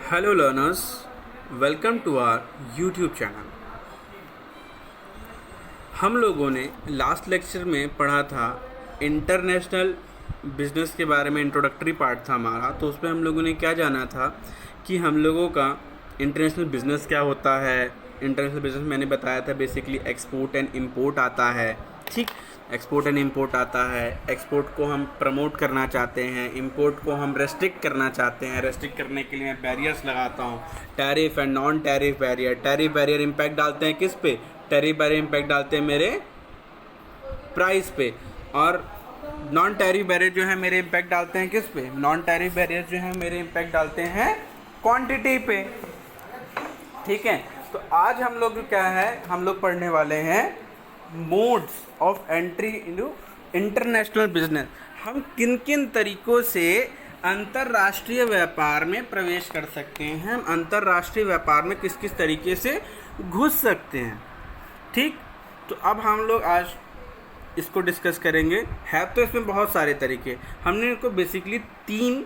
Hello learners, welcome to our YouTube channel। हम लोगों ने लास्ट लेक्चर में पढ़ा था इंटरनेशनल बिजनेस के बारे में। इंट्रोडक्टरी पार्ट था हमारा, तो उसमें हम लोगों ने क्या जाना था कि हम लोगों का इंटरनेशनल बिजनेस क्या होता है। इंटरनेशनल बिजनेस मैंने बताया था बेसिकली एक्सपोर्ट एंड इंपोर्ट आता है। ठीक, एक्सपोर्ट एंड इंपोर्ट आता है। एक्सपोर्ट को हम प्रमोट करना चाहते हैं, इंपोर्ट को हम रेस्ट्रिक्ट करना चाहते हैं। रेस्ट्रिक्ट करने के लिए मैं बैरियर्स लगाता हूँ, tariff and non tariff barrier. Tariff barrier impact डालते हैं किस पे? टैरिफ बैरियर इम्पैक्ट डालते हैं मेरे प्राइस पे, और नॉन टैरिफ बैरियर जो है मेरे इम्पैक्ट डालते हैं किस पे? नॉन टैरिफ बैरियर जो है मेरे इम्पैक्ट डालते हैं क्वांटिटी पे। ठीक है, तो आज हम लोग क्या है, हम लोग पढ़ने वाले हैं modes of entry into international business. हम किन किन तरीकों से अंतर्राष्ट्रीय व्यापार में प्रवेश कर सकते हैं, हम अंतर्राष्ट्रीय व्यापार में किस किस तरीके से घुस सकते हैं। ठीक, तो अब हम लोग आज इसको डिस्कस करेंगे। है तो इसमें बहुत सारे तरीके, हमने इनको बेसिकली तीन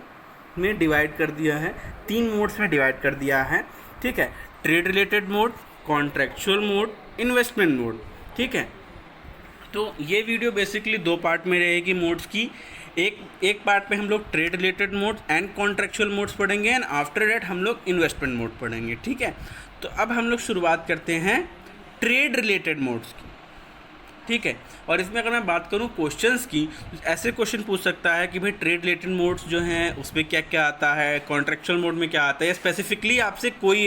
में डिवाइड कर दिया है, तीन मोड्स में डिवाइड कर दिया है। ठीक है, trade related mode, contractual mode, investment mode. ठीक है, तो ये वीडियो बेसिकली दो पार्ट में रहेगी मोड्स की। एक पार्ट में हम लोग trade related modes and contractual modes पढ़ेंगे, एंड आफ्टर दैट हम लोग इन्वेस्टमेंट मोड पढ़ेंगे। ठीक है, तो अब हम लोग शुरुआत करते हैं ट्रेड रिलेटेड मोड्स की। ठीक है, और इसमें अगर मैं बात करूं क्वेश्चंस की, तो ऐसे क्वेश्चन पूछ सकता है कि भाई ट्रेड रिलेटेड मोड्स जो हैं उसमें क्या क्या आता है, कॉन्ट्रैक्चुअल मोड में क्या आता है। स्पेसिफिकली आपसे कोई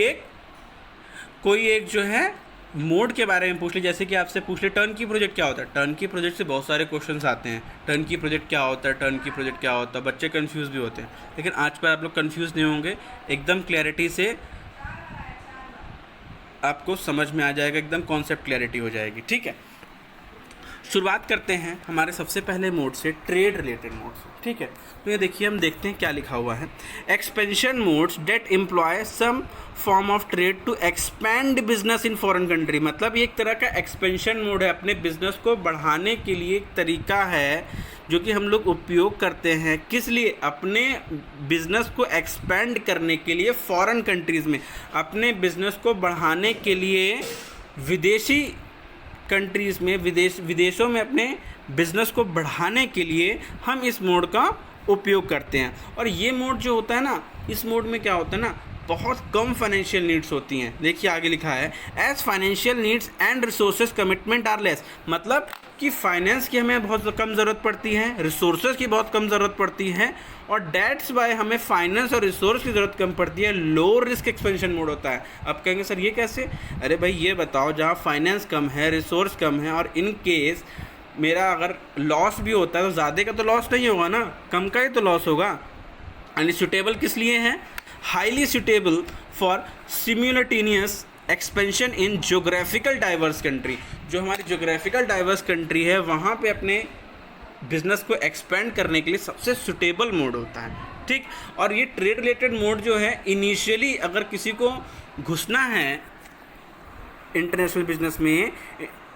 एक जो है मोड के बारे में पूछ ले। जैसे कि आपसे पूछ ले टर्न की प्रोजेक्ट क्या होता है। टर्न की प्रोजेक्ट से बहुत सारे क्वेश्चंस आते हैं, टर्न की प्रोजेक्ट क्या होता है, टर्न की प्रोजेक्ट क्या होता है। बच्चे कंफ्यूज भी होते हैं, लेकिन आज पर आप लोग कंफ्यूज नहीं होंगे, एकदम क्लैरिटी से आपको समझ में आ जाएगा, एकदम कॉन्सेप्ट क्लैरिटी हो जाएगी। ठीक है, शुरुआत करते हैं हमारे सबसे पहले मोड से, ट्रेड रिलेटेड मोड से। ठीक है, तो ये देखिए, हम देखते हैं क्या लिखा हुआ है। Expansion modes that employ some form of trade to expand business in foreign country. मतलब ये एक तरह का एक्सपेंशन मोड है, अपने बिजनेस को बढ़ाने के लिए एक तरीका है जो कि हम लोग उपयोग करते हैं। किस लिए? अपने बिजनेस को एक्सपैंड करने के लिए फॉरेन कंट्रीज़ में, अपने बिजनेस को बढ़ाने के लिए विदेशी कंट्रीज़ में, विदेशों में अपने बिजनेस को बढ़ाने के लिए हम इस मोड का उपयोग करते हैं। और ये मोड जो होता है ना, इस मोड में क्या होता है ना, बहुत कम फाइनेंशियल नीड्स होती हैं। देखिए आगे लिखा है, as financial needs and resources commitment are less. मतलब कि फाइनेंस की हमें बहुत कम ज़रूरत पड़ती है, रिसोर्सेज की बहुत कम ज़रूरत पड़ती है, और डेट्स वाई हमें फाइनेंस और रिसोर्स की ज़रूरत कम पड़ती है। लो रिस्क एक्सपेंशन मोड होता है। अब कहेंगे सर ये कैसे? अरे भाई ये बताओ, जहाँ फाइनेंस कम है, रिसोर्स कम है, और इन केस मेरा अगर लॉस भी होता है तो ज़्यादा का तो लॉस नहीं होगा ना, कम का ही तो लॉस होगा। एंड सुटेबल किस लिए है? Highly suitable for simultaneous expansion in geographical diverse country. जो हमारी जोग्राफिकल डाइवर्स कंट्री है, वहाँ पे अपने बिजनेस को एक्सपेंड करने के लिए सबसे सुटेबल मोड होता है। ठीक, और ये ट्रेड रिलेटेड मोड जो है, इनिशियली अगर किसी को घुसना है इंटरनेशनल बिजनेस में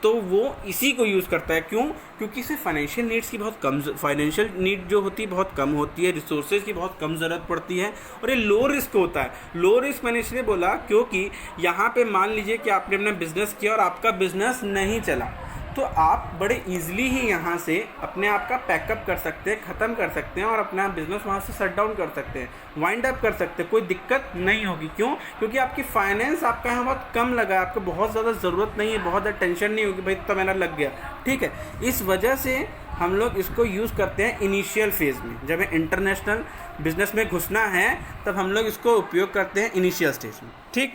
तो वो इसी को यूज़ करता है। क्यों? क्योंकि इसे फाइनेंशियल नीड्स की बहुत कम, फाइनेंशियल नीड जो होती है बहुत कम होती है, रिसोर्सेज की बहुत कम ज़रूरत पड़ती है, और ये लो रिस्क होता है। लो रिस्क मैंने इसलिए बोला क्योंकि यहाँ पे मान लीजिए कि आपने अपना बिजनेस किया और आपका बिजनेस नहीं चला, तो आप बड़े इजीली ही यहाँ से अपने आप का पैकअप कर सकते हैं, ख़त्म कर सकते हैं, और अपना बिजनेस वहाँ से शट डाउन कर सकते हैं, वाइंड अप कर सकते हैं। कोई दिक्कत नहीं होगी। क्यों? क्योंकि आपकी फाइनेंस आपका यहाँ बहुत कम लगा, आपको बहुत ज़्यादा ज़रूरत नहीं है, बहुत ज़्यादा टेंशन नहीं होगी भाई इतना मेरा लग गया। ठीक है, इस वजह से हम लोग इसको यूज़ करते हैं इनिशियल फेज़ में। जब इंटरनेशनल बिजनेस में घुसना है तब हम लोग इसको उपयोग करते हैं इनिशियल स्टेज में। ठीक,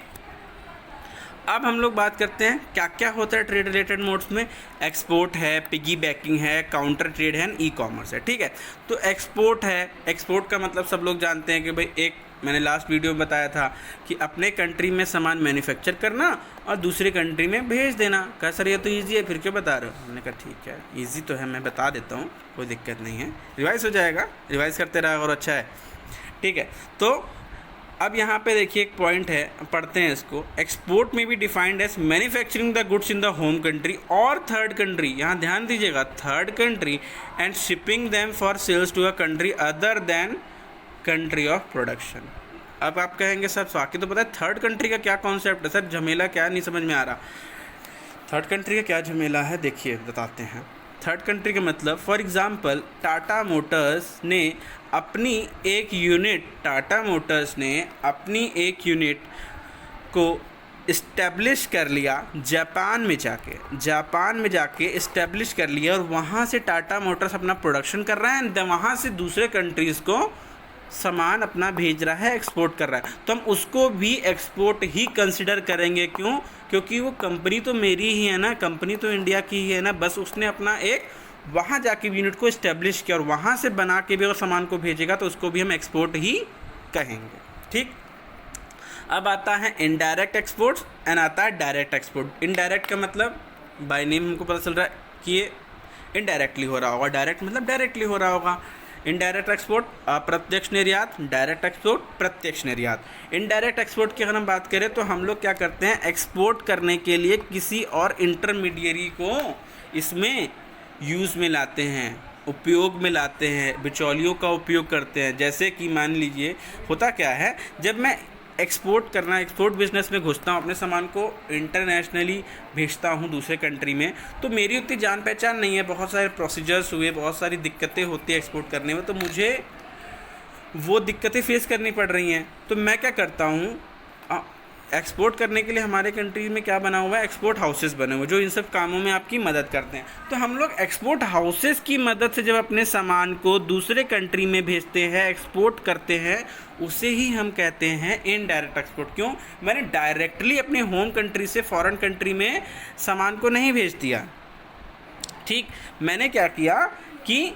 अब हम लोग बात करते हैं क्या क्या होता है ट्रेड रिलेटेड मोड्स में। एक्सपोर्ट है, पिगी बैकिंग है, काउंटर ट्रेड है, ई कॉमर्स है। ठीक है, तो एक्सपोर्ट है, एक्सपोर्ट का मतलब सब लोग जानते हैं कि भाई एक मैंने लास्ट वीडियो में बताया था कि अपने कंट्री में सामान मैन्युफैक्चर करना और दूसरे कंट्री में भेज देना। कहा सर ये तो ईजी है, फिर क्यों बता रहे हो? हमने कहा ठीक है ईजी तो है, मैं बता देता हूँ, कोई दिक्कत नहीं है, रिवाइज हो जाएगा, रिवाइज करते रहा और अच्छा है। ठीक है, तो अब यहाँ पे देखिए एक पॉइंट है, पढ़ते हैं इसको। एक्सपोर्ट में भी defined as manufacturing the goods in the home country और थर्ड कंट्री, यहाँ ध्यान दीजिएगा, third country, and shipping them for sales to a country other than country of production. अब आप कहेंगे सर बाकी तो पता है, थर्ड कंट्री का क्या कॉन्सेप्ट है सर, झमेला क्या, नहीं समझ में आ रहा। थर्ड कंट्री का क्या झमेला है, देखिए बताते हैं। थर्ड कंट्री का मतलब, फॉर एग्ज़ाम्पल टाटा मोटर्स ने अपनी एक यूनिट को इस्टेब्लिश कर लिया जापान में जाके इस्टेब्लिश कर लिया, और वहाँ से टाटा मोटर्स अपना प्रोडक्शन कर रहा है, वहाँ से दूसरे कंट्रीज़ को सामान अपना भेज रहा है, एक्सपोर्ट कर रहा है, तो हम उसको भी एक्सपोर्ट ही कंसिडर करेंगे। क्यों? क्योंकि वो कंपनी तो मेरी ही है ना, कंपनी तो इंडिया की ही है ना, बस उसने अपना एक वहाँ जाके यूनिट को इस्टेब्लिश किया और वहाँ से बना के भी अगर सामान को भेजेगा तो उसको भी हम एक्सपोर्ट ही कहेंगे। ठीक, अब आता है इनडायरेक्ट एक्सपोर्ट्स एंड आता है डायरेक्ट एक्सपोर्ट। इनडायरेक्ट का मतलब बाय नेम हमको पता चल रहा है कि ये इनडायरेक्टली हो रहा होगा, डायरेक्ट मतलब डायरेक्टली हो रहा होगा। इनडायरेक्ट एक्सपोर्ट अप्रत्यक्ष निर्यात, डायरेक्ट एक्सपोर्ट प्रत्यक्ष निर्यात। इनडायरेक्ट एक्सपोर्ट की अगर हम बात करें तो हम लोग क्या करते हैं, एक्सपोर्ट करने के लिए किसी और इंटरमीडियरी को इसमें यूज़ में लाते हैं, उपयोग में लाते हैं, बिचौलियों का उपयोग करते हैं। जैसे कि मान लीजिए होता क्या है, जब मैं एक्सपोर्ट बिजनेस में घुसता हूँ, अपने सामान को इंटरनेशनली भेजता हूँ दूसरे कंट्री में, तो मेरी उतनी जान पहचान नहीं है, बहुत सारे प्रोसीजर्स हुए, बहुत सारी दिक्कतें होती है एक्सपोर्ट करने में, तो मुझे वो दिक्कतें फेस करनी पड़ रही हैं। तो मैं क्या करता हूँ, एक्सपोर्ट करने के लिए हमारे कंट्री में क्या बना हुआ है, एक्सपोर्ट हाउसेस बने हुए जो इन सब कामों में आपकी मदद करते हैं। तो हम लोग एक्सपोर्ट हाउसेस की मदद से जब अपने सामान को दूसरे कंट्री में भेजते हैं, एक्सपोर्ट करते हैं, उसे ही हम कहते हैं इनडायरेक्ट एक्सपोर्ट। क्यों? मैंने डायरेक्टली अपने होम कंट्री से फॉरेन कंट्री में सामान को नहीं भेज दिया। ठीक, मैंने क्या किया कि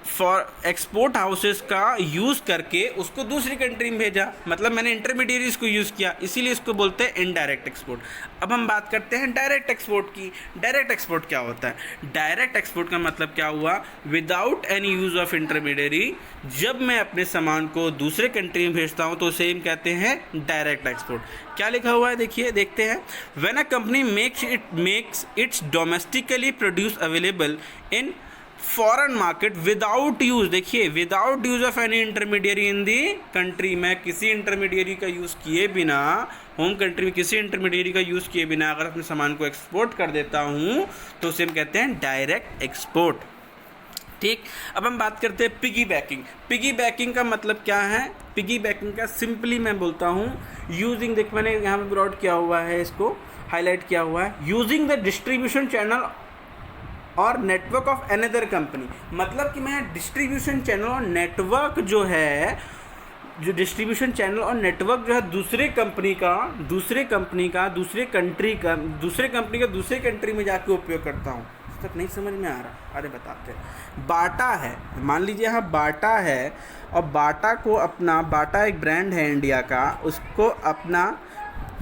फॉर एक्सपोर्ट हाउसेस का यूज़ करके उसको दूसरी कंट्री में भेजा, मतलब मैंने इंटरमीडियरीज को यूज़ किया, इसीलिए इसको बोलते हैं इनडायरेक्ट एक्सपोर्ट। अब हम बात करते हैं डायरेक्ट एक्सपोर्ट की। डायरेक्ट एक्सपोर्ट क्या होता है? डायरेक्ट एक्सपोर्ट का मतलब क्या हुआ, without any use of intermediary. जब मैं अपने सामान को दूसरे कंट्री में भेजता हूँ तो उसे हम कहते हैं डायरेक्ट एक्सपोर्ट। क्या लिखा हुआ है देखिए, देखते हैं। When a company makes its domestically produce available in foreign market without use, देखिए without use of any intermediary in the country. मैं किसी इंटरमीडियरी का यूज़ किए बिना, होम कंट्री में किसी इंटरमीडियरी का यूज़ किए बिना अगर अपने सामान को एक्सपोर्ट कर देता हूँ तो उसे हम कहते हैं डायरेक्ट एक्सपोर्ट। ठीक, अब हम बात करते हैं पिगी बैकिंग। पिगी बैकिंग का मतलब क्या है? पिगी बैकिंग का सिंपली मैं बोलता हूँ यूजिंग, देख मैंने यहाँ पे ब्रॉड किया हुआ है, इसको हाईलाइट किया हुआ है, यूजिंग द डिस्ट्रीब्यूशन चैनल और नेटवर्क ऑफ अनदर कंपनी। मतलब कि मैं डिस्ट्रीब्यूशन चैनल और नेटवर्क जो है, जो डिस्ट्रीब्यूशन चैनल और नेटवर्क जो है दूसरे कंपनी का दूसरे कंट्री में जाके उपयोग करता हूँ। इस तक नहीं समझ में आ रहा? अरे बताते हैं। बाटा है, मान लीजिए यहाँ बाटा है, और बाटा एक ब्रांड है इंडिया का, उसको अपना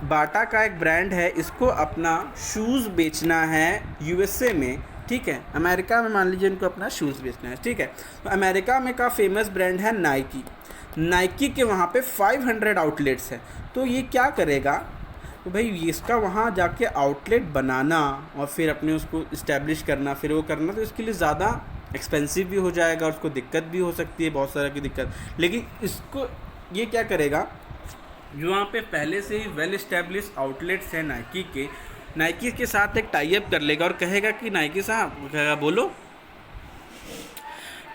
बाटा का एक ब्रांड है, इसको अपना शूज़ बेचना है यूएसए में। ठीक है, अमेरिका में मान लीजिए इनको अपना शूज़ बेचना है। ठीक है, तो अमेरिका में का फेमस ब्रांड है नाइकी के वहाँ पे 500 आउटलेट्स हैं। तो ये क्या करेगा, तो भाई इसका वहाँ जाके आउटलेट बनाना और फिर अपने उसको इस्टेब्लिश करना, फिर वो करना, तो इसके लिए ज़्यादा एक्सपेंसिव भी हो जाएगा, उसको दिक्कत भी हो सकती है, बहुत सारा की दिक्कत। लेकिन इसको ये क्या करेगा, जो वहाँ पे पहले से ही वेल इस्टेब्लिश आउटलेट्स हैं नाइकी के साथ एक टाई अप कर लेगा और कहेगा कि नाइकी साहब, कहेगा बोलो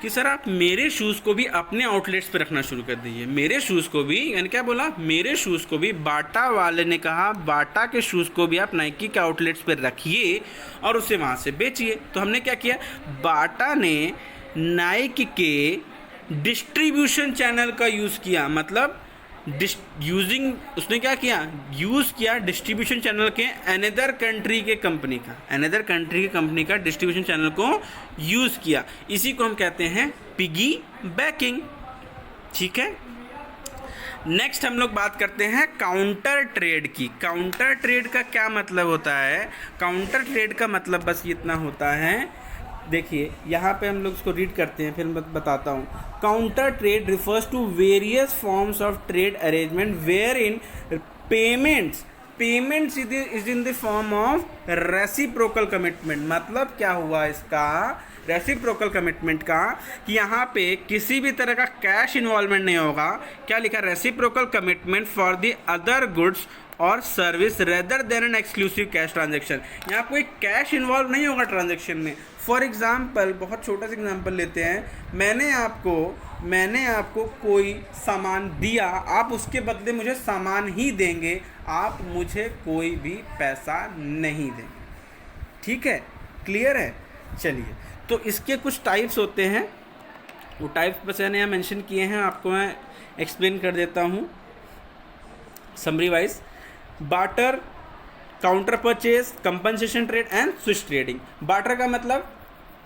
कि सर आप मेरे शूज़ को भी अपने आउटलेट्स पे रखना शुरू कर दीजिए। मेरे शूज़ को भी, यानी क्या बोला, मेरे शूज़ को भी, बाटा वाले ने कहा बाटा के शूज़ को भी आप नाइकी के आउटलेट्स पे रखिए और उसे वहाँ से बेचिए। तो हमने क्या किया, बाटा ने नाइकी के डिस्ट्रीब्यूशन चैनल का यूज़ किया, मतलब उसने क्या किया, यूज़ किया डिस्ट्रीब्यूशन चैनल के अनदर कंट्री के कंपनी का डिस्ट्रीब्यूशन चैनल को यूज़ किया। इसी को हम कहते हैं पिगी बैकिंग। ठीक है, नेक्स्ट हम लोग बात करते हैं काउंटर ट्रेड की। काउंटर ट्रेड का क्या मतलब होता है? काउंटर ट्रेड का मतलब बस इतना होता है, देखिए यहाँ पे हम लोग इसको रीड करते हैं, फिर मैं बताता हूँ। Counter trade refers to various forms of trade arrangement wherein payments is in the form of reciprocal commitment. मतलब क्या हुआ इसका रेसिप्रोकल कमिटमेंट का कि यहाँ पे किसी भी तरह का कैश इन्वॉल्वमेंट नहीं होगा। क्या लिखा? Reciprocal commitment for the other goods और service rather than an exclusive cash transaction. यहाँ कोई कैश इन्वॉल्व नहीं होगा ट्रांजेक्शन में। फॉर एग्जाम्पल, बहुत छोटा सा एग्जाम्पल लेते हैं, मैंने आपको कोई सामान दिया, आप उसके बदले मुझे सामान ही देंगे, आप मुझे कोई भी पैसा नहीं देंगे। ठीक है, क्लियर है? चलिए, तो इसके कुछ टाइप्स होते हैं, वो टाइप्स बस मैंने यहाँ मेंशन किए हैं, आपको मैं एक्सप्लेन कर देता हूँ summary wise. Barter, counter purchase, compensation trade and switch trading. Barter का मतलब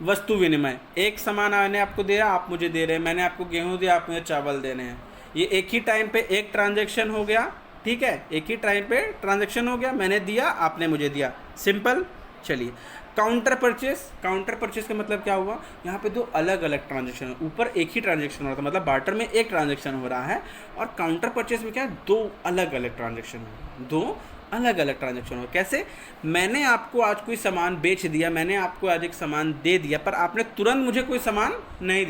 वस्तु विनिमय, एक सामान मैंने आपको दिया, आप मुझे दे रहे हैं, मैंने आपको गेहूं दिया, आप मुझे चावल दे रहे हैं, ये एक ही टाइम पे एक ट्रांजैक्शन हो गया। ठीक है, एक ही टाइम पे ट्रांजैक्शन हो गया, मैंने दिया, आपने मुझे दिया, सिंपल। चलिए, काउंटर परचेज का मतलब क्या हुआ? यहाँ पे दो अलग अलग ट्रांजैक्शन, ऊपर एक ही ट्रांजैक्शन हो रहा था, मतलब बार्टर में एक ट्रांजैक्शन हो रहा है, और काउंटर परचेज में क्या है? दो अलग अलग ट्रांजैक्शन हो। कैसे? मैंने आपको आज कोई सामान बेच दिया, मैंने आपको आज एक सामान दे दिया, पर आपने तुरंत मुझे कोई सामान नहीं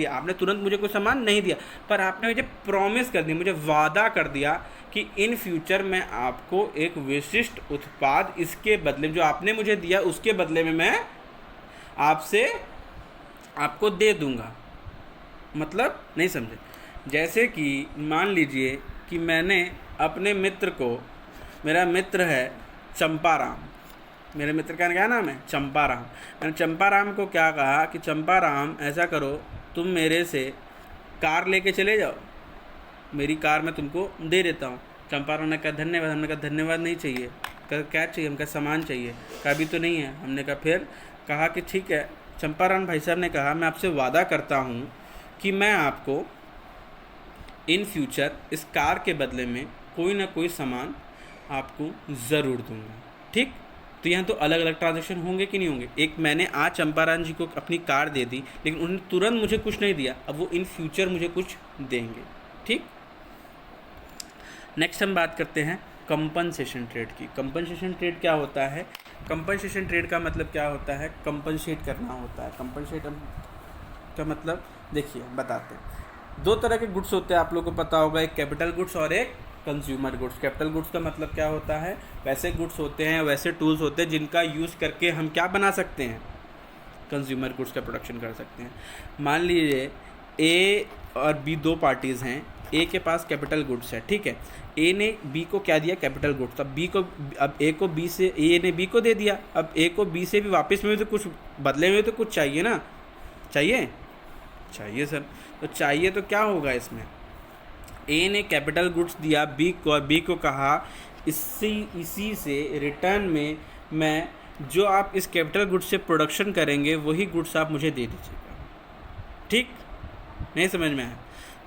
दिया, पर आपने मुझे प्रॉमिस कर दिया, मुझे वादा कर दिया कि इन फ्यूचर मैं आपको एक विशिष्ट उत्पाद इसके बदले, जो आपने मुझे दिया उसके बदले में मैं आपको दे दूंगा। मतलब नहीं समझे? जैसे कि मान लीजिए कि मैंने अपने मित्र को, मेरा मित्र है चंपाराम, मेरे मित्र का क्या नाम है? चंपाराम। मैंने चंपाराम को क्या कहा कि चंपाराम ऐसा करो, तुम मेरे से कार लेके चले जाओ, मेरी कार मैं तुमको दे देता हूँ। चंपाराम ने कहा धन्यवाद। हमने कहा धन्यवाद नहीं चाहिए। कहा क्या चाहिए? हमने कहा सामान चाहिए। कहा अभी तो नहीं है। हमने कहा फिर? कहा कि ठीक है। चंपाराम भाई साहब ने कहा मैं आपसे वादा करता हूँ कि मैं आपको इन फ्यूचर इस कार के बदले में कोई ना कोई सामान आपको ज़रूर दूंगा। ठीक, तो यहाँ तो अलग अलग ट्रांजैक्शन होंगे कि नहीं होंगे? एक, मैंने आज चंपाराम जी को अपनी कार दे दी, लेकिन उन्होंने तुरंत मुझे कुछ नहीं दिया, अब वो इन फ्यूचर मुझे कुछ देंगे। ठीक, नेक्स्ट हम बात करते हैं कंपनसेशन ट्रेड की। कंपनसेशन ट्रेड क्या होता है? कंपनसेशन ट्रेड का मतलब क्या होता है? कंपनसेट करना होता है। कंपनसेट का मतलब देखिए बताते हैं, दो तरह के गुड्स होते हैं, आप लोगों को पता होगा, एक कैपिटल गुड्स और एक कंज्यूमर गुड्स। कैपिटल गुड्स का मतलब क्या होता है? वैसे गुड्स होते हैं, वैसे टूल्स होते हैं जिनका यूज़ करके हम क्या बना सकते हैं? कंज्यूमर गुड्स का प्रोडक्शन कर सकते हैं। मान लीजिए ए और बी दो पार्टीज़ हैं, ए के पास कैपिटल गुड्स है, ठीक है, ए ने बी को क्या दिया? Capital goods. अब ए को बी से, ए ने बी को दे दिया, अब ए को बी से भी वापस में तो कुछ बदले में तो कुछ चाहिए ना? चाहिए सर। तो चाहिए तो क्या होगा इसमें? ए ने कैपिटल गुड्स दिया बी को, और बी को कहा इसी से रिटर्न में मैं जो आप इस कैपिटल गुड्स से प्रोडक्शन करेंगे वही गुड्स आप मुझे दे दीजिएगा। ठीक, नहीं समझ में आया?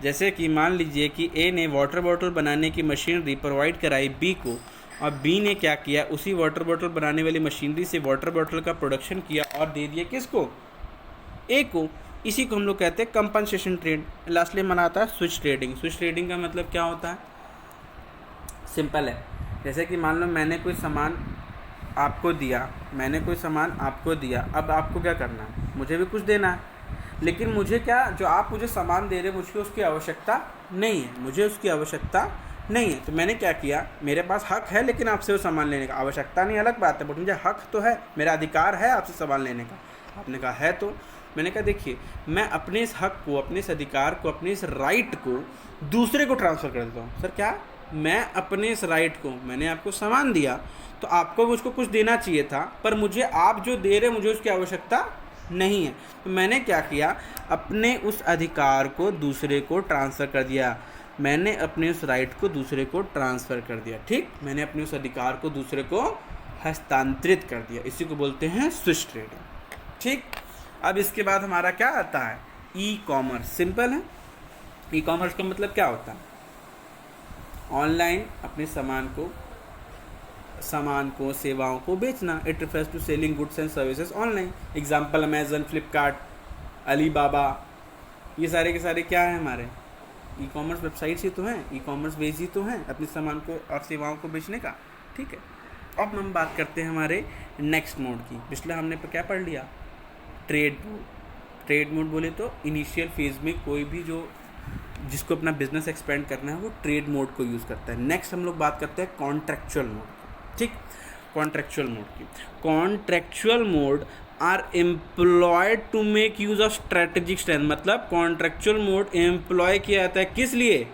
जैसे कि मान लीजिए कि ए ने वाटर बॉटल बनाने की मशीनरी प्रोवाइड कराई बी को, और बी ने क्या किया? उसी वाटर बॉटल बनाने वाली मशीनरी से वाटर बॉटल का प्रोडक्शन किया और दे दिया किसको? ए को। इसी को हम लोग कहते हैं कंपनसेशन ट्रेड। लास्टली मनाता है स्विच ट्रेडिंग। स्विच ट्रेडिंग का मतलब क्या होता है? सिंपल है, जैसे कि मान लो मैंने कोई सामान आपको दिया, अब आपको क्या करना है? मुझे भी कुछ देना है, लेकिन मुझे क्या, जो आप मुझे सामान दे रहे हैं मुझे उसकी आवश्यकता नहीं है, तो मैंने क्या किया? मेरे पास हक है लेकिन आपसे वो सामान लेने का, आवश्यकता नहीं अलग बात है, बट मुझे हक तो है, मेरा अधिकार है आपसे सामान लेने का। आपने कहा है, तो मैंने कहा देखिए मैं अपने इस हक को, अपने इस अधिकार को, अपने इस राइट को दूसरे को ट्रांसफ़र कर देता हूँ। सर क्या? मैं अपने इस राइट को, मैंने आपको सामान दिया तो आपको मुझको कुछ देना चाहिए था, पर मुझे आप जो दे रहे मुझे उसकी आवश्यकता नहीं है, तो मैंने क्या किया? अपने उस अधिकार को दूसरे को ट्रांसफ़र कर दिया, मैंने अपने उस राइट को दूसरे को ट्रांसफ़र कर दिया। ठीक, मैंने अपने उस अधिकार को दूसरे को हस्तांतरित कर दिया, इसी को बोलते हैं स्विच ट्रेडिंग। ठीक, अब इसके बाद हमारा क्या आता है? E commerce. सिंपल है, ई कॉमर्स का मतलब क्या होता है? ऑनलाइन अपने सामान को, सेवाओं को बेचना। It refers to selling goods and services online. Example Amazon, Flipkart, Alibaba, ये सारे के सारे क्या है? हमारे ई कॉमर्स वेबसाइट्स ही तो हैं, ई कॉमर्स बेस ही तो हैं अपने सामान को और सेवाओं को बेचने का। ठीक है, अब हम बात करते हैं हमारे नेक्स्ट मोड की। पिछला हमने क्या पढ़ लिया? ट्रेड मोड, ट्रेड मोड बोले तो इनिशियल फेज में कोई भी जो जिसको अपना बिजनेस एक्सपेंड करना है वो ट्रेड मोड को यूज़ करता है। नेक्स्ट हम लोग बात करते हैं कॉन्ट्रेक्चुअल मोड की, ठीक। कॉन्ट्रेक्चुअल मोड की, contractual mode are employed to make use of strategic strength. मतलब कॉन्ट्रेक्चुअल मोड एम्प्लॉय किया जाता है किस लिए?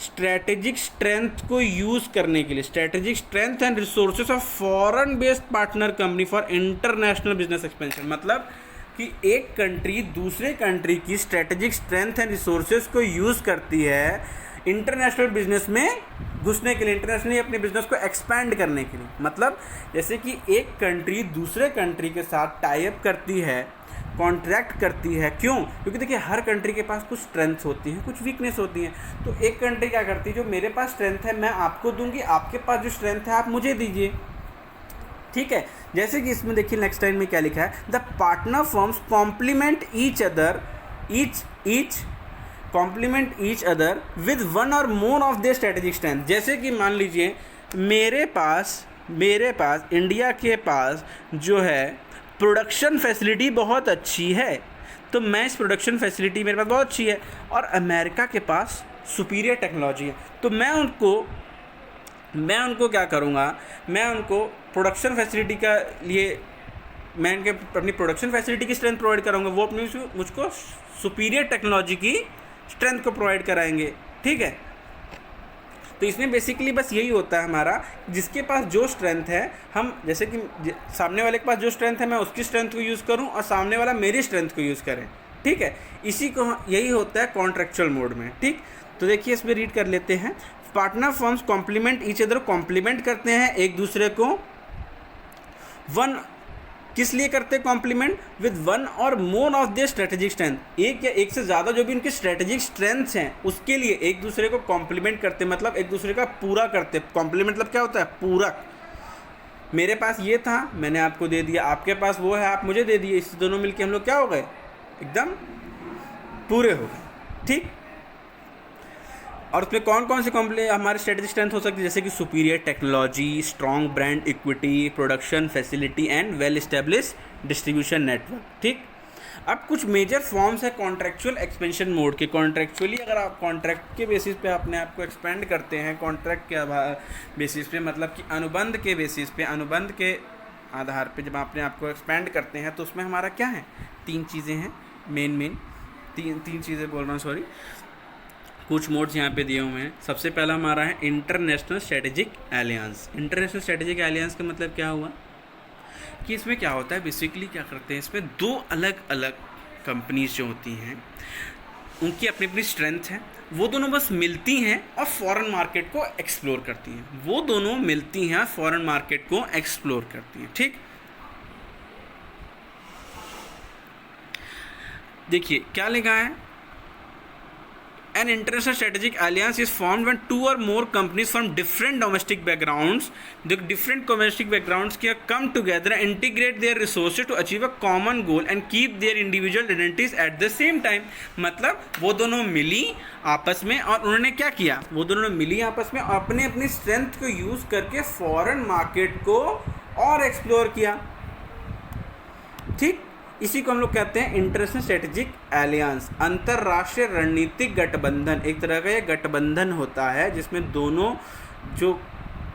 स्ट्रेटेजिक स्ट्रेंथ को यूज़ करने के लिए, strategic strength and resources of foreign based partner company for international business expansion. मतलब कि एक कंट्री दूसरे कंट्री की स्ट्रेटेजिक स्ट्रेंथ एंड रिसोर्सेज को यूज़ करती है इंटरनेशनल बिजनेस में घुसने के लिए, इंटरनेशनली अपने बिजनेस को एक्सपैंड करने के लिए। मतलब जैसे कि एक कंट्री दूसरे कंट्री के साथ टाई अप करती है, कॉन्ट्रैक्ट करती है। क्यों? क्योंकि देखिए हर कंट्री के पास कुछ स्ट्रेंथ्स होती हैं, कुछ वीकनेस होती हैं। तो एक कंट्री क्या करती है, जो मेरे पास स्ट्रेंथ है मैं आपको दूंगी, आपके पास जो स्ट्रेंथ है आप मुझे दीजिए, ठीक है। जैसे कि इसमें देखिए नेक्स्ट लाइन में क्या लिखा है, the partner firms complement each other complement each other with one और more of their strategic strength. जैसे कि मान लीजिए मेरे पास इंडिया के पास जो है प्रोडक्शन फैसिलिटी बहुत अच्छी है, तो मैं इस प्रोडक्शन फैसिलिटी मेरे पास बहुत अच्छी है, और अमेरिका के पास सुपीरियर टेक्नोलॉजी है, तो मैं उनको क्या करूँगा, मैं उनको प्रोडक्शन फैसिलिटी का लिए मैं इनके अपनी प्रोडक्शन फैसिलिटी की स्ट्रेंथ प्रोवाइड कराऊंगा, वो अपनी मुझको सुपीरियर टेक्नोलॉजी की स्ट्रेंथ को प्रोवाइड कराएंगे, ठीक है। तो इसमें बेसिकली बस यही होता है हमारा, जिसके पास जो स्ट्रेंथ है, हम जैसे कि सामने वाले के पास जो स्ट्रेंथ है मैं उसकी स्ट्रेंथ को यूज़ करूं और सामने वाला मेरी स्ट्रेंथ को यूज़ करें, ठीक है। इसी को यही होता है कॉन्ट्रेक्चुअल मोड में, ठीक। तो देखिए इसमें रीड कर लेते हैं, partner firms complement each other, complement करते हैं एक दूसरे को, वन किस लिए करते हैं कॉम्प्लीमेंट, विद वन और more of their strategic strength, एक या एक से ज़्यादा जो भी उनके स्ट्रेटेजिक स्ट्रेंथ्स हैं उसके लिए एक दूसरे को कॉम्प्लीमेंट करते, मतलब एक दूसरे का पूरा करते। कॉम्प्लीमेंट मतलब क्या होता है? पूरक। मेरे पास ये था मैंने आपको दे दिया, आपके पास वो है आप मुझे दे दिए, इससे दोनों मिलके हम लोग क्या हो गए, एकदम पूरे हो गए, ठीक। और उसमें कौन कौन से हमारे स्ट्रेटेजिक स्ट्रेंथ हो सकती है, जैसे कि superior technology, strong brand equity, production facility and well establish distribution network, ठीक। अब कुछ मेजर फॉर्म्स है कॉन्ट्रेक्चुअल एक्सपेंशन मोड के। कॉन्ट्रेक्चुअली अगर आप कॉन्ट्रैक्ट के बेसिस पे अपने आप को एक्सपेंड करते हैं, कॉन्ट्रैक्ट के बेसिस पे, मतलब कि अनुबंध के बेसिस पे, अनुबंध के आधार पे जब अपने आप को एक्सपेंड करते हैं, तो उसमें हमारा क्या है, तीन चीज़ें हैं मेन तीन चीज़ें बोल रहा हूँ, सॉरी, कुछ मोड्स यहाँ पे दिए हुए हैं। सबसे पहला हमारा है international strategic aliens. International strategic aliens का मतलब क्या हुआ कि इसमें क्या होता है, बेसिकली क्या करते हैं, इसमें दो अलग अलग कंपनीज जो होती हैं उनकी अपनी अपनी स्ट्रेंथ है, वो दोनों बस मिलती हैं और फॉरेन मार्केट को एक्सप्लोर करती हैं, वो दोनों मिलती हैं फॉरेन मार्केट को एक्सप्लोर करती हैं, ठीक। देखिए क्या लिखा है, An international strategic alliance is formed when two or more companies from different domestic backgrounds, the different domestic backgrounds come together and integrate their resources to achieve a common goal and keep their individual identities at the same time। मतलब वो दोनों मिली आपस में और उन्होंने क्या किया, वो दोनों मिली आपस में और अपने अपनी स्ट्रेंथ को यूज़ करके फॉरेन मार्केट को और एक्सप्लोर किया, ठीक। इसी को हम लोग कहते हैं इंटरनेशनल स्ट्रेटेजिक एलियंस, अंतर्राष्ट्रीय रणनीतिक गठबंधन। एक तरह का ये गठबंधन होता है जिसमें दोनों जो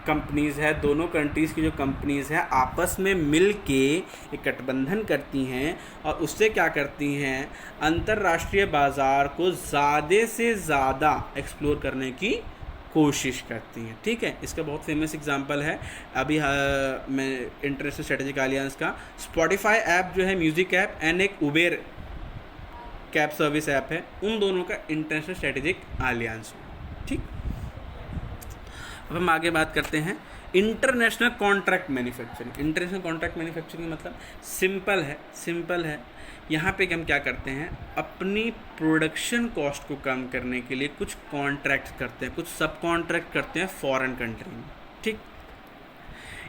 कंपनीज़ है, दोनों कंट्रीज़ की जो कंपनीज़ है आपस में मिल के एक गठबंधन करती हैं और उससे क्या करती हैं, अंतर्राष्ट्रीय बाज़ार को ज़्यादा से ज़्यादा एक्सप्लोर करने की कोशिश करती हैं, ठीक है। इसका बहुत फेमस एग्जांपल है अभी मैं इंटरनेशनल स्ट्रेटेजिक एलियंस का, स्पॉटिफाई ऐप जो है म्यूज़िक ऐप एंड एक उबेर कैब सर्विस ऐप है, उन दोनों का इंटरनेशनल स्ट्रेटेजिक एलियंस, ठीक। अब हम आगे बात करते हैं international contract manufacturing. International contract manufacturing मतलब सिंपल है यहाँ पे हम क्या करते हैं, अपनी प्रोडक्शन कॉस्ट को कम करने के लिए कुछ कॉन्ट्रैक्ट करते हैं, कुछ सब कॉन्ट्रैक्ट करते हैं फॉरेन कंट्री में, ठीक।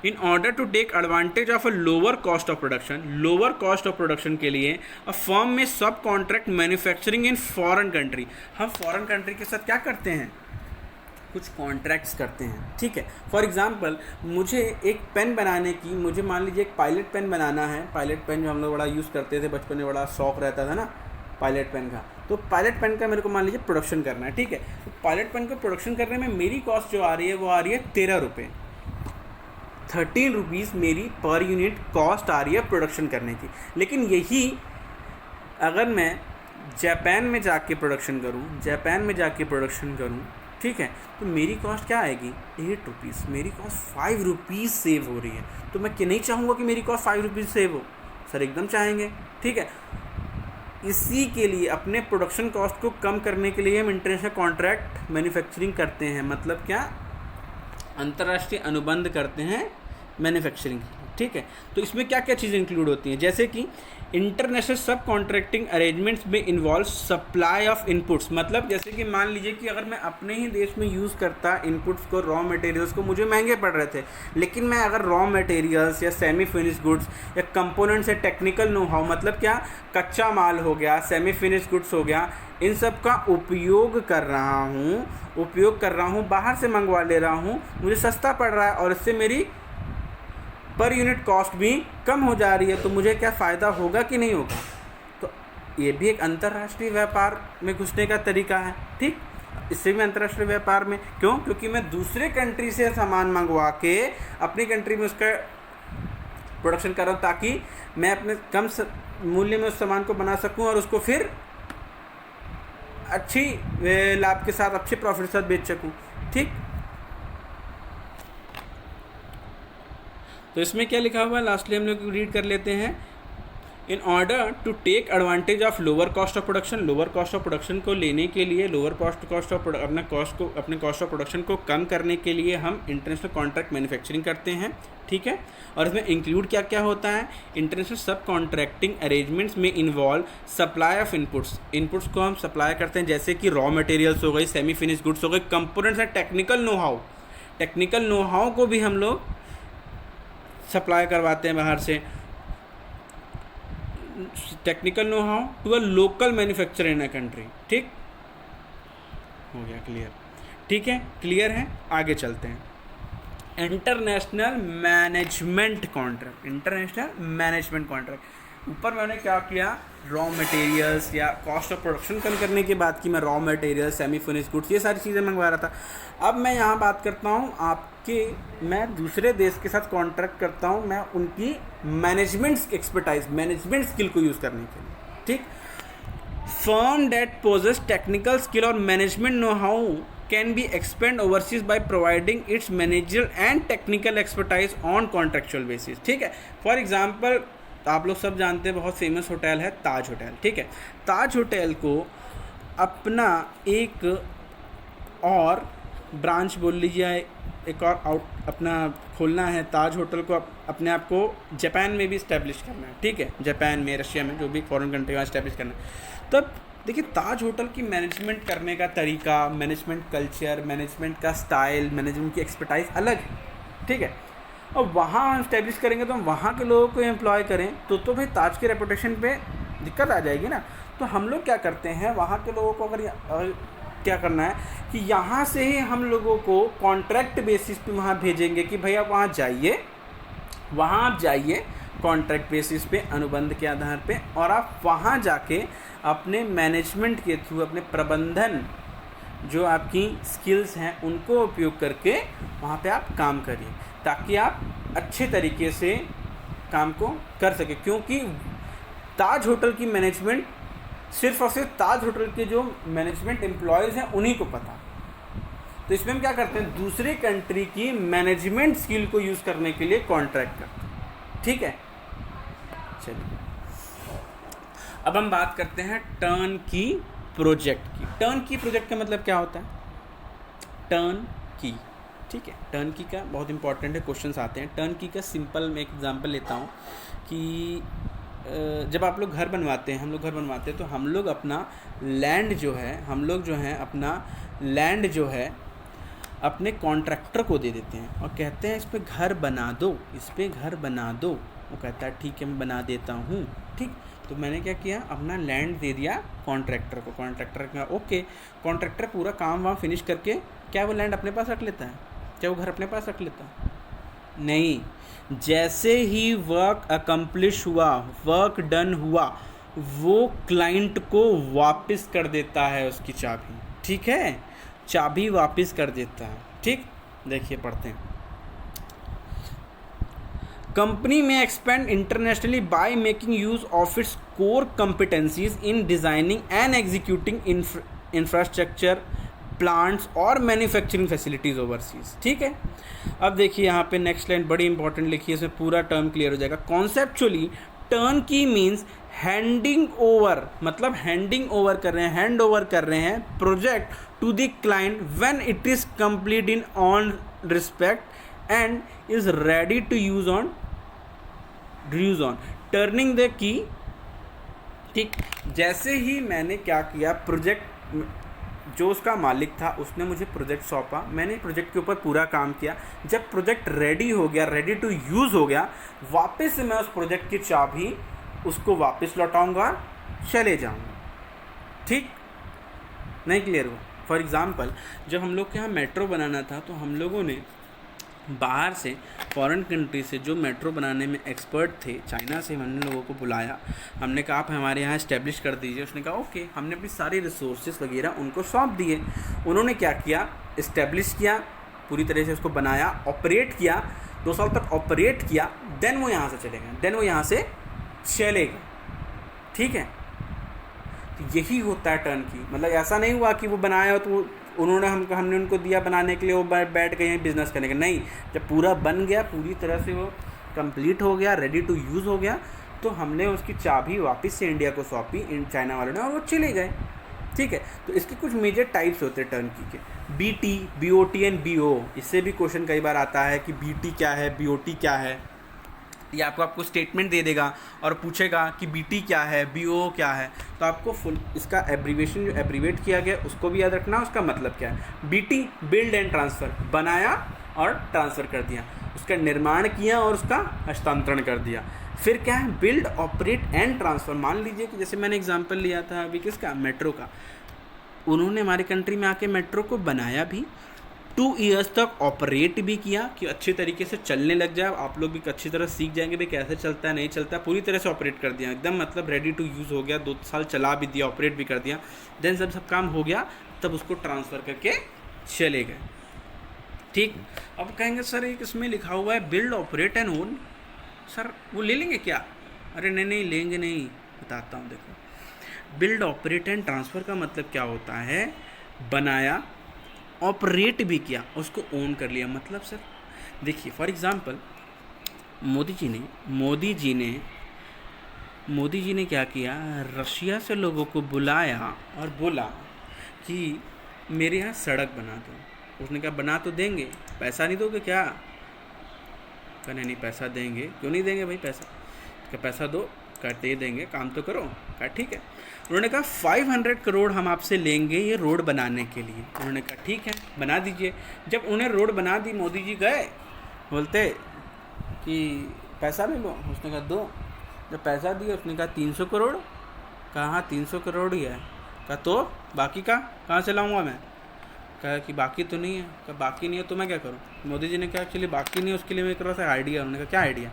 In order to take advantage of a lower cost of production के लिए अ फर्म में subcontract manufacturing in foreign country. हम फॉरेन कंट्री के साथ क्या करते हैं, कुछ कॉन्ट्रैक्ट्स करते हैं, ठीक है। फॉर एग्जांपल मुझे एक पेन बनाने की, मुझे मान लीजिए एक पायलट पेन बनाना है, पायलट पेन जो हम लोग बड़ा यूज़ करते थे बचपन में, बड़ा शौक रहता था ना, पायलट पेन का। तो पायलट पेन का मेरे को मान लीजिए प्रोडक्शन करना है, ठीक है। तो पायलट पेन को प्रोडक्शन करने में मेरी कॉस्ट जो आ रही है वो आ रही है 13 रुपये, 13 रुपीज़ मेरी पर यूनिट कॉस्ट आ रही है प्रोडक्शन करने की। लेकिन यही अगर मैं जापान में जाके प्रोडक्शन करूँ, ठीक है, तो मेरी कॉस्ट क्या आएगी, 8 रुपीज़। मेरी कॉस्ट 5 रुपीज़ सेव हो रही है। तो मैं नहीं चाहूँगा कि मेरी कॉस्ट 5 रुपीज़ सेव हो, सर एकदम चाहेंगे, ठीक है। इसी के लिए अपने प्रोडक्शन कॉस्ट को कम करने के लिए हम इंटरनेशनल कॉन्ट्रैक्ट मैन्युफैक्चरिंग करते हैं। मतलब क्या, अंतर्राष्ट्रीय अनुबंध करते हैं मैन्युफैक्चरिंग, ठीक है। तो इसमें क्या क्या चीज़ें इंक्लूड होती हैं, जैसे कि इंटरनेशनल सब कॉन्ट्रैक्टिंग अरेंजमेंट्स में इन्वॉल्व सप्लाई ऑफ इनपुट्स। मतलब जैसे कि मान लीजिए कि अगर मैं अपने ही देश में यूज़ करता इनपुट्स को, रॉ मटेरियल्स को, मुझे महंगे पड़ रहे थे, लेकिन मैं अगर रॉ मटेरियल्स या सेमी फिनिश गुड्स या कंपोनेंट्स या टेक्निकल नो हाउ, मतलब क्या, कच्चा माल हो गया, सेमी फिनिश गुड्स हो गया, इन सब का उपयोग कर रहा हूँ, बाहर से मंगवा ले रहा हूँ, मुझे सस्ता पड़ रहा है और इससे मेरी पर यूनिट कॉस्ट भी कम हो जा रही है, तो मुझे क्या फ़ायदा होगा कि नहीं होगा। तो ये भी एक अंतर्राष्ट्रीय व्यापार में घुसने का तरीका है, ठीक। इससे भी अंतर्राष्ट्रीय व्यापार में क्यों, क्योंकि मैं दूसरे कंट्री से सामान मंगवा के अपनी कंट्री में उसका प्रोडक्शन कर रहा हूँ, ताकि मैं अपने कम मूल्य में उस सामान को बना सकूँ और उसको फिर अच्छी लाभ के साथ, अच्छे प्रॉफिट के साथ बेच सकूँ, ठीक। तो इसमें क्या लिखा हुआ है, लास्टली हम लोग रीड कर लेते हैं। In order to take advantage of lower cost of production को लेने के लिए, अपने कॉस्ट ऑफ प्रोडक्शन को कम करने के लिए हम इंटरनेशनल कॉन्ट्रैक्ट मैन्युफैक्चरिंग करते हैं, ठीक है। और इसमें इंक्लूड क्या क्या होता है, इंटरनेशनल सब कॉन्ट्रैक्टिंग अरेंजमेंट्स में इन्वॉल्व सप्लाई ऑफ इनपुट्स को हम सप्लाई करते हैं, जैसे कि रॉ मटेरियल्स हो गई, सेमी फिनिश गुड्स हो गए, components and technical know how को भी हम लोग सप्लाई करवाते हैं बाहर से। Technical know how to a local manufacturer in a country, ठीक हो गया, क्लियर, ठीक है, क्लियर है। आगे चलते हैं, इंटरनेशनल मैनेजमेंट कॉन्ट्रैक्ट। ऊपर मैंने क्या किया, रॉ मटेरियल्स या कॉस्ट ऑफ प्रोडक्शन कम करने की बात की, मैं raw materials, semi finish goods, ये सारी चीज़ें मंगवा रहा था। अब मैं यहाँ बात करता हूँ मैं दूसरे देश के साथ कॉन्ट्रैक्ट करता हूँ, मैं उनकी मैनेजमेंट स्किल को यूज़ करने के लिए, ठीक। Firm that possesses technical skill और management know how can be expand overseas by providing its manager and technical expertise on contractual basis, ठीक है। फॉर एग्जाम्पल, आप लोग सब जानते हैं, बहुत फेमस होटल है ताज होटल, ठीक है। ताज होटल को अपना एक और ब्रांच बोल लीजिए, एक और अपना खोलना है। ताज होटल को अपने आप को जापान में भी इस्टेब्लिश करना है, ठीक है, जापान में, रशिया में, जो भी फॉरेन कंट्री में इस्टेब्लिश करना है। तब देखिए, ताज होटल की मैनेजमेंट करने का तरीका, मैनेजमेंट कल्चर, मैनेजमेंट का स्टाइल, मैनेजमेंट की एक्सपर्टाइज अलग है, ठीक है। और वहाँ हम इस्टेब्लिश करेंगे तो हम वहाँ के लोगों को एम्प्लॉय करें तो भाई ताज के रेपुटेशन पे दिक्कत आ जाएगी ना। तो हम लोग क्या करते हैं, वहाँ के लोगों को अगर क्या करना है कि यहाँ से ही हम लोगों को कॉन्ट्रैक्ट बेसिस पे वहाँ भेजेंगे कि भैया वहाँ आप जाइए कॉन्ट्रैक्ट बेसिस पे, अनुबंध के आधार पे, और आप वहाँ जाके अपने मैनेजमेंट के थ्रू, अपने प्रबंधन जो आपकी स्किल्स हैं उनको उपयोग करके वहाँ पे आप काम करिए, ताकि आप अच्छे तरीके से काम को कर सके। क्योंकि ताज होटल की मैनेजमेंट सिर्फ और सिर्फ ताज होटल के जो मैनेजमेंट एम्प्लॉयज़ हैं उन्हीं को पता। तो इसमें हम क्या करते हैं, दूसरे कंट्री की मैनेजमेंट स्किल को यूज़ करने के लिए कॉन्ट्रैक्ट करते हैं, ठीक है। चलिए अब हम बात करते हैं टर्न की प्रोजेक्ट की। टर्न की प्रोजेक्ट का मतलब क्या होता है, टर्न की, ठीक है। टर्न की का बहुत इंपॉर्टेंट है, क्वेश्चंस आते हैं। टर्न की का सिंपल मैं एक एग्जांपल लेता हूँ कि जब आप लोग घर बनवाते हैं, हम लोग घर बनवाते हैं, तो हम लोग अपना लैंड जो है अपने कॉन्ट्रैक्टर को दे देते हैं और कहते हैं इस पे घर बना दो। वो कहता है ठीक है मैं बना देता हूँ, ठीक। तो मैंने क्या किया, अपना लैंड दे दिया कॉन्ट्रैक्टर को। कॉन्ट्रैक्टर का ओके, कॉन्ट्रैक्टर पूरा काम वाम फिनिश करके क्या वो लैंड अपने पास रख लेता है, क्या वो घर अपने पास रख लेता है? नहीं। जैसे ही वर्क अकम्प्लिश हुआ, वर्क डन हुआ, वो क्लाइंट को वापस कर देता है उसकी चाबी, ठीक है, चाबी वापस कर देता है। ठीक, देखिए पढ़ते हैं। कंपनी में expand internationally by making use of its core competencies in designing and executing infrastructure, plants और मैन्युफैक्चरिंग फैसिलिटीज ओवरसीज। ठीक है, अब देखिए यहाँ पे नेक्स्ट लाइन बड़ी इंपॉर्टेंट लिखी है, इसमें पूरा टर्म क्लियर हो जाएगा। Conceptually turnkey means handing over, मतलब हैंडिंग ओवर कर रहे हैं, हैंड ओवर कर रहे हैं project to the client when it is complete in on respect and is ready to use on turning the key. ठीक, जैसे ही मैंने क्या किया, प्रोजेक्ट जो उसका मालिक था उसने मुझे प्रोजेक्ट सौंपा, मैंने प्रोजेक्ट के ऊपर पूरा काम किया। जब प्रोजेक्ट रेडी हो गया, रेडी टू यूज़ हो गया, वापस से मैं उस प्रोजेक्ट की चाबी उसको वापस लौटाऊंगा, चले जाऊंगा। ठीक, नहीं क्लियर हुआ? फॉर एग्ज़ाम्पल, जब हम लोग के यहाँ मेट्रो बनाना था तो हम लोगों ने बाहर से, फॉरेन कंट्री से जो मेट्रो बनाने में एक्सपर्ट थे, चाइना से हमने लोगों को बुलाया। हमने कहा आप हमारे यहाँ इस्टेब्लिश कर दीजिए। उसने कहा ओके। हमने अपनी सारी रिसोर्सेज वगैरह उनको सौंप दिए। उन्होंने क्या किया, इस्टेब्लिश किया, पूरी तरह से उसको बनाया, ऑपरेट किया, 2 साल तक ऑपरेट किया, देन वो यहाँ से चलेगा। ठीक है, तो यही होता है टर्न की। मतलब ऐसा नहीं हुआ कि वो बनाया तो हमने उनको दिया बनाने के लिए, वो बैठ गए हैं बिजनेस करने के। नहीं, जब पूरा बन गया, पूरी तरह से वो कंप्लीट हो गया, रेडी टू यूज़ हो गया, तो हमने उसकी चाबी वापस से इंडिया को सौंपी, इन चाइना वालों ने, और वो चले गए। ठीक है, तो इसके कुछ मेजर टाइप्स होते हैं टर्न की के। BT, BOT and BO। इससे भी क्वेश्चन कई बार आता है कि BT क्या है, BOT क्या है। या आपको स्टेटमेंट दे देगा और पूछेगा कि BT क्या है, BO क्या है, तो आपको फुल इसका एब्रीवेशन जो एब्रीवेट किया गया उसको भी याद रखना, उसका मतलब क्या है। BT बिल्ड एंड ट्रांसफ़र, बनाया और ट्रांसफ़र कर दिया, उसका निर्माण किया और उसका हस्तांतरण कर दिया। फिर क्या है, बिल्ड, ऑपरेट एंड ट्रांसफ़र। मान लीजिए कि जैसे मैंने एग्जांपल लिया था अभी किसका, मेट्रो का। उन्होंने हमारे कंट्री में आके मेट्रो को बनाया भी, 2 ईयर्स तक ऑपरेट भी किया कि अच्छी तरीके से चलने लग जाए, आप लोग भी अच्छी तरह सीख जाएंगे भाई कैसे चलता है, नहीं चलता है। पूरी तरह से ऑपरेट कर दिया एकदम, मतलब रेडी टू यूज़ हो गया, 2 साल चला भी दिया, ऑपरेट भी कर दिया। देन जब सब काम हो गया तब उसको ट्रांसफ़र करके चले गए। ठीक, अब कहेंगे सर एक इसमें लिखा हुआ है build, operate and own, sir वो ले लेंगे क्या? अरे नहीं लेंगे नहीं, बताता हूँ। देखो, बिल्ड, ऑपरेट एंड ट्रांसफ़र का मतलब क्या होता है, बनाया, ऑपरेट भी किया, उसको ओन कर लिया। मतलब सर देखिए, फॉर एग्ज़ाम्पल मोदी जी ने क्या किया, रशिया से लोगों को बुलाया और बोला कि मेरे यहाँ सड़क बना दो। उसने कहा बना तो देंगे, पैसा नहीं दोगे क्या? कहने नहीं पैसा देंगे। क्यों नहीं देंगे भाई पैसा? क्या पैसा दो, कहते ही देंगे, काम तो करो। कहा ठीक है। उन्होंने कहा 500 करोड़ हम आपसे लेंगे ये रोड बनाने के लिए। उन्होंने कहा ठीक है, बना दीजिए। जब उन्हें रोड बना दी, मोदी जी गए, बोलते कि पैसा ले लो। उसने कहा दो। जब पैसा दिया उसने कहा 300 करोड़। कहा हाँ 300 करोड़ ही है। कहा तो बाकी का कहाँ से लाऊंगा मैं? कहा कि बाकी तो नहीं है। कहा बाकी नहीं है तो मैं क्या करूँ? मोदी जी ने कहा एक्चुअली बाकी नहीं है, उसके लिए मेरे पास आइडिया। उन्होंने कहा क्या आइडिया?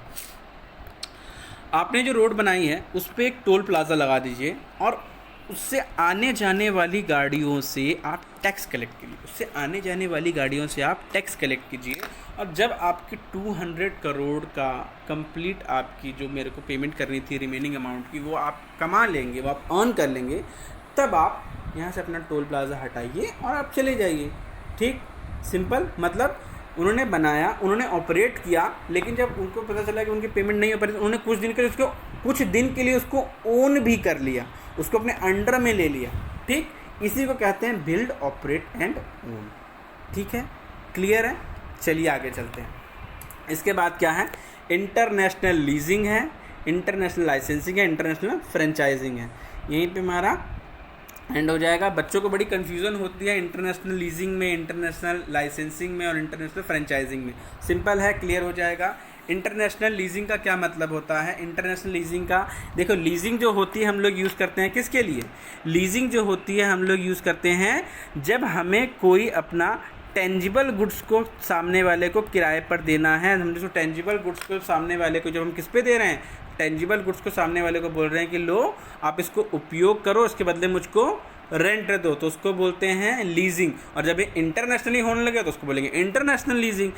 आपने जो रोड बनाई है उस पर एक टोल प्लाज़ा लगा दीजिए और उससे आने जाने वाली गाड़ियों से आप टैक्स कलेक्ट कीजिए। उससे आने जाने वाली गाड़ियों से आप टैक्स कलेक्ट कीजिए और जब आपकी 200 करोड़ का कंप्लीट आपकी जो मेरे को पेमेंट करनी थी रिमेनिंग अमाउंट की, वो आप कमा लेंगे, वो आप अर्न कर लेंगे, तब आप यहाँ से अपना टोल प्लाज़ा हटाइए और आप चले जाइए। ठीक, सिंपल। मतलब उन्होंने बनाया, उन्होंने ऑपरेट किया, लेकिन जब उनको पता चला कि उनकी पेमेंट नहीं हो पा रही, उन्होंने कुछ दिन के लिए उसको ओन भी कर लिया, उसको अपने अंडर में ले लिया। ठीक, इसी को कहते हैं बिल्ड, ऑपरेट एंड ओन। ठीक है, क्लियर है? चलिए आगे चलते हैं। इसके बाद क्या है, इंटरनेशनल लीजिंग है, इंटरनेशनल लाइसेंसिंग है, इंटरनेशनल फ्रेंचाइजिंग है। यहीं पे हमारा एंड हो जाएगा। बच्चों को बड़ी कन्फ्यूज़न होती है इंटरनेशनल लीजिंग में, इंटरनेशनल लाइसेंसिंग में और इंटरनेशनल फ्रेंचाइजिंग में। सिंपल है, क्लियर हो जाएगा। इंटरनेशनल लीजिंग का क्या मतलब होता है? इंटरनेशनल लीजिंग का, देखो लीजिंग जो होती है हम लोग यूज़ करते हैं किसके लिए? लीजिंग जो होती है हम लोग यूज़ करते हैं जब हमें कोई अपना टेंजिबल गुड्स को सामने वाले को किराए पर देना है। हम जो टेंजिबल गुड्स को सामने वाले को जब हम किस पे दे रहे हैं, टेंजिबल गुड्स को सामने वाले को बोल रहे हैं कि लो आप इसको उपयोग करो, इसके बदले मुझको रेंट दो, तो उसको बोलते हैं लीजिंग। और जब ये इंटरनेशनली होने लगे तो उसको बोलेंगे इंटरनेशनल लीजिंग।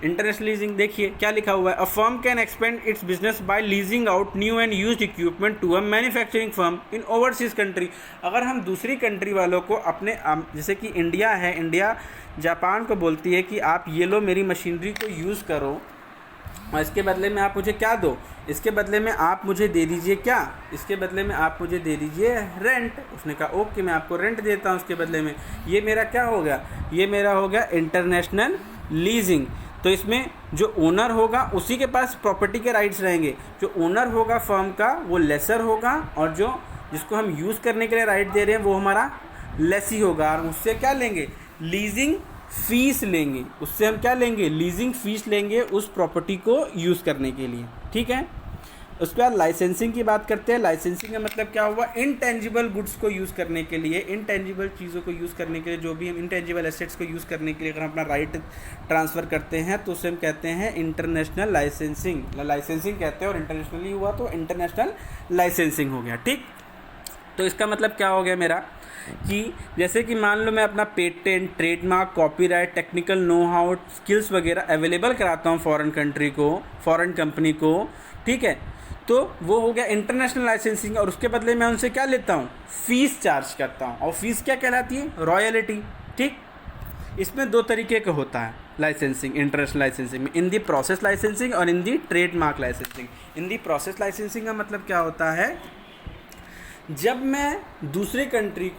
इंटरनेशनल लीजिंग देखिए क्या लिखा हुआ है, a firm can expand its business by leasing out new and used equipment to a manufacturing firm in overseas country. अगर हम दूसरी कंट्री वालों को अपने जैसे कि इंडिया है, इंडिया जापान को बोलती है कि आप ये लो मेरी मशीनरी को यूज़ करो और इसके बदले में आप मुझे क्या दो, इसके बदले में आप मुझे दे दीजिए क्या, इसके बदले में आप मुझे दे दीजिए रेंट। उसने कहा ओके मैं आपको रेंट देता हूँ उसके बदले में। ये मेरा क्या हो गया, ये मेरा हो गया इंटरनेशनल लीजिंग। तो इसमें जो ओनर होगा उसी के पास प्रॉपर्टी के राइट्स रहेंगे, जो ओनर होगा फर्म का वो लेसर होगा और जो जिसको हम यूज़ करने के लिए राइट दे रहे हैं वो हमारा लेसी होगा। और उससे क्या लेंगे, लीजिंग फीस लेंगे, उससे हम क्या लेंगे, लीजिंग फीस लेंगे उस प्रॉपर्टी को यूज़ करने के लिए। ठीक है, उसके बाद लाइसेंसिंग की बात करते हैं। लाइसेंसिंग का मतलब क्या हुआ, इनटेंजिबल गुड्स को यूज़ करने के लिए, इनटेंजिबल चीज़ों को यूज़ करने के लिए, जो भी हम इनटेंजिबल एसेट्स को यूज़ करने के लिए अगर हम अपना राइट ट्रांसफ़र करते हैं तो उसे हम कहते हैं इंटरनेशनल लाइसेंसिंग। लाइसेंसिंग कहते हैं और इंटरनेशनली हुआ तो इंटरनेशनल लाइसेंसिंग हो गया। ठीक, तो इसका मतलब क्या हो गया मेरा कि जैसे कि मान लो मैं अपना patent, trademark, copyright, technical know how, skills वगैरह अवेलेबल कराता हूँ फॉरेन कंट्री को, फॉरेन कंपनी को, ठीक है, तो वो हो गया इंटरनेशनल लाइसेंसिंग। और उसके बदले मैं उनसे क्या लेता हूँ, फीस चार्ज करता हूँ। और फीस क्या कहलाती है, रॉयल्टी। ठीक, इसमें दो तरीके का होता है लाइसेंसिंग, इंटरनेशनल लाइसेंसिंग में, इन दी प्रोसेस लाइसेंसिंग और in the trademark licensing. In the process licensing का मतलब क्या होता है, जब मैं दूसरी कंट्री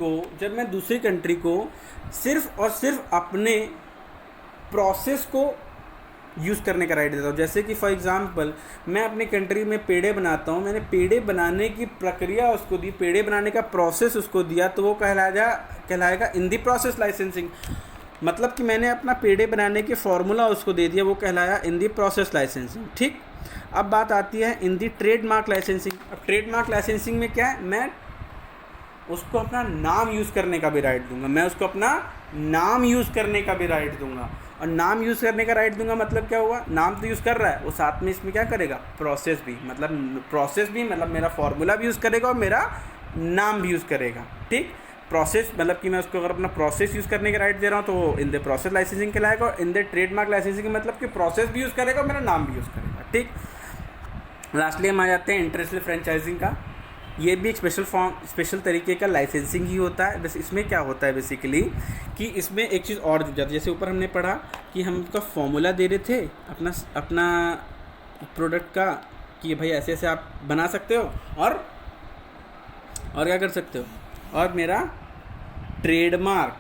को सिर्फ और सिर्फ अपने प्रोसेस को यूज़ करने का राइट देता हूँ। जैसे कि फॉर एग्जांपल मैं अपनी कंट्री में पेड़े बनाता हूँ, मैंने पेड़े बनाने की प्रक्रिया उसको दी, पेड़े बनाने का प्रोसेस उसको दिया, तो वो कहलाएगा इन दी प्रोसेस लाइसेंसिंग। मतलब कि मैंने अपना पेड़े बनाने के फॉर्मूला उसको दे दिया, वो कहलाया इन दी प्रोसेस लाइसेंसिंग। ठीक, अब बात आती है इन दी ट्रेडमार्क लाइसेंसिंग। अब ट्रेडमार्क लाइसेंसिंग में क्या है, मैं उसको अपना नाम यूज़ करने का भी राइट दूंगा, मैं उसको अपना नाम यूज़ करने का भी राइट दूंगा। और नाम यूज़ करने का राइट दूंगा मतलब क्या हुआ, नाम तो यूज़ कर रहा है वो साथ में इसमें क्या करेगा, प्रोसेस भी, मतलब मेरा फॉर्मूला भी यूज़ करेगा और मेरा नाम भी यूज़ करेगा। ठीक, प्रोसेस मतलब कि मैं उसको अगर अपना प्रोसेस यूज़ करने का राइट दे रहा हूँ तो वो इन द प्रोसेस लाइसेंसिंग कहलाएगा। और इन द ट्रेडमार्क लाइसेंसिंग मतलब कि प्रोसेस भी यूज़ करेगा और मेरा नाम भी यूज़ करेगा। ठीक, लास्टली हम आ जाते हैं इंटरनेशनल फ्रेंचाइजिंग का। ये भी एक स्पेशल तरीके का लाइसेंसिंग ही होता है। बस इसमें क्या होता है बेसिकली कि इसमें एक चीज़ और जुड़ जाती है। जैसे ऊपर हमने पढ़ा कि हम उसका फॉर्मूला दे रहे थे अपना प्रोडक्ट का कि भाई ऐसे ऐसे आप बना सकते हो और क्या कर सकते हो, और मेरा ट्रेडमार्क,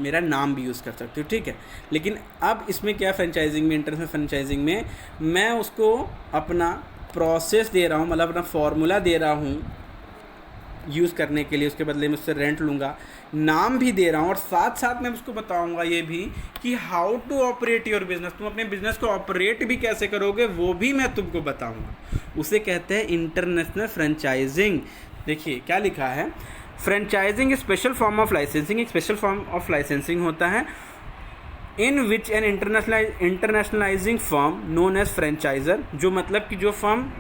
मेरा नाम भी यूज़ कर सकते हो। ठीक है, लेकिन अब इसमें क्या, फ्रेंचाइजिंग में, इंटरनेशनल फ्रेंचाइजिंग में मैं उसको अपना प्रोसेस दे रहा हूँ, मतलब अपना फॉर्मूला दे रहा हूँ यूज़ करने के लिए, उसके बदले में उससे रेंट लूँगा, नाम भी दे रहा हूँ और साथ साथ मैं उसको बताऊँगा ये भी कि how to operate your business, तुम अपने बिजनेस को ऑपरेट भी कैसे करोगे वो भी मैं तुमको बताऊँगा। उसे कहते हैं इंटरनेशनल फ्रेंचाइजिंग। देखिए क्या लिखा है, franchising special form of licensing, एक स्पेशल फॉर्म ऑफ लाइसेंसिंग होता है in which an internationalising firm known as franchiser, जो मतलब कि जो फर्म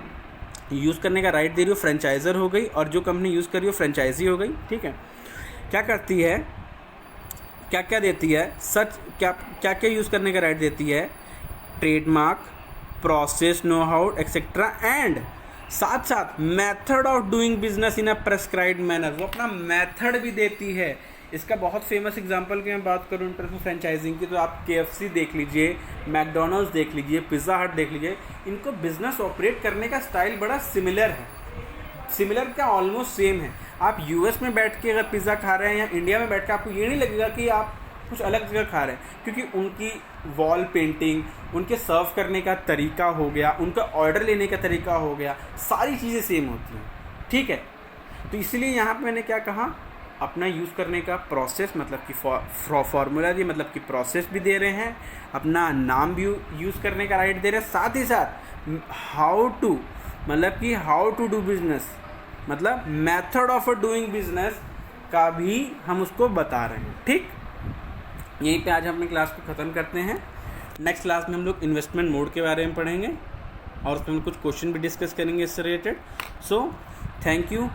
यूज़ करने का राइट दे रही हो फ्रेंचाइजर हो गई और जो कंपनी यूज़ कर रही हो फ्रेंचाइजी हो गई। ठीक है, क्या करती है, क्या क्या देती है, क्या यूज़ करने का राइट देती है, trademark, process, know how etcetera, and साथ साथ method of doing business in a prescribed manner, वो अपना मेथड भी देती है। इसका बहुत फेमस एग्जांपल की मैं बात करूँ इंटरनेशनल फ्रेंचाइजिंग की, तो आप KFC देख लीजिए, मैकडोनल्ड्स देख लीजिए, पिज़्ज़ा हट देख लीजिए, इनको बिजनेस ऑपरेट करने का स्टाइल बड़ा सिमिलर है। सिमिलर क्या, ऑलमोस्ट सेम है। आप US में बैठ के अगर पिज़्ज़ा खा रहे हैं या इंडिया में बैठ के आपको ये नहीं लगेगा कि आप कुछ अलग जगह खा रहे हैं, क्योंकि उनकी वॉल पेंटिंग, उनके सर्व करने का तरीका हो गया, उनका ऑर्डर लेने का तरीका हो गया, सारी चीज़ें सेम होती हैं। ठीक है, तो इसलिए यहाँ पे मैंने क्या कहा, अपना यूज़ करने का प्रोसेस मतलब कि फॉर्मूला दी, मतलब कि प्रोसेस भी दे रहे हैं, अपना नाम भी यूज़ करने का राइट दे रहे हैं, साथ ही साथ हाउ टू मतलब कि हाउ टू डू बिजनेस, मतलब मेथड ऑफ डूइंग बिजनेस का भी हम उसको बता रहे हैं। ठीक, यहीं पे आज हम अपनी क्लास को ख़त्म करते हैं। नेक्स्ट क्लास में हम लोग इन्वेस्टमेंट मोड के बारे में पढ़ेंगे और उसमें हम कुछ क्वेश्चन भी डिस्कस करेंगे इससे रिलेटेड। So thank you.